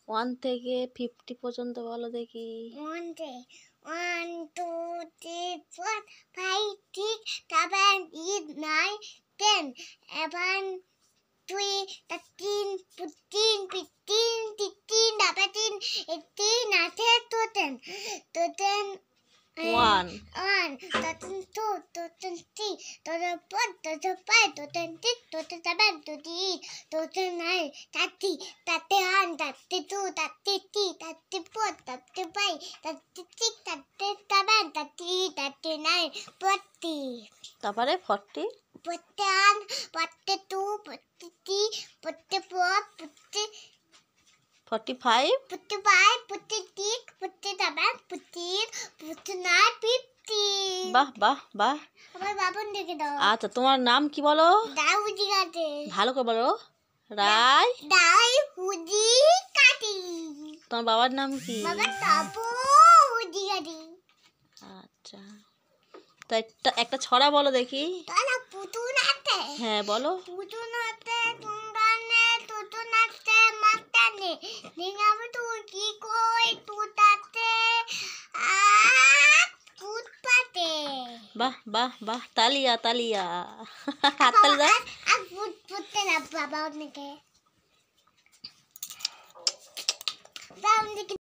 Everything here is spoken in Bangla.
1 থেকে 50 পর্যন্ত বলো দেখি। 1 2 3 4 5 6 7 8 9 10 11 12 13 14 15 16 17 18 19 20 1 2002 2003 2004 2005 2006 2007 2008 2009 30 31 32 33 34 35 36 37 38 39 40 তারপরে 40 41 42 43 44 45 45 46 47 48 49 50 বাহ বাহ বাহ। আমার বাবন দেখে দাও। আচ্ছা, তোমার নাম কি বলো? দাউজি কাটে। ভালো করে বলো। রায় দাই হুজি কাটি। তোমার বাবার নাম কি? বাবা তাপো হুজি কাটি। আচ্ছা, তো একটা ছড়া বলো দেখি। তালা পুতুন আতে। হ্যাঁ বলো। পুতুন আতে তুঙ্গানে তুতুন আতে মাতানে। নিঙামে তুই কি কই তুতাতে তুত পাতে। বাহ বাহ বাহ, তালিয়া তালিয়া। হাততালি দাও। আর পুততে না বাবা অনেকে। দাম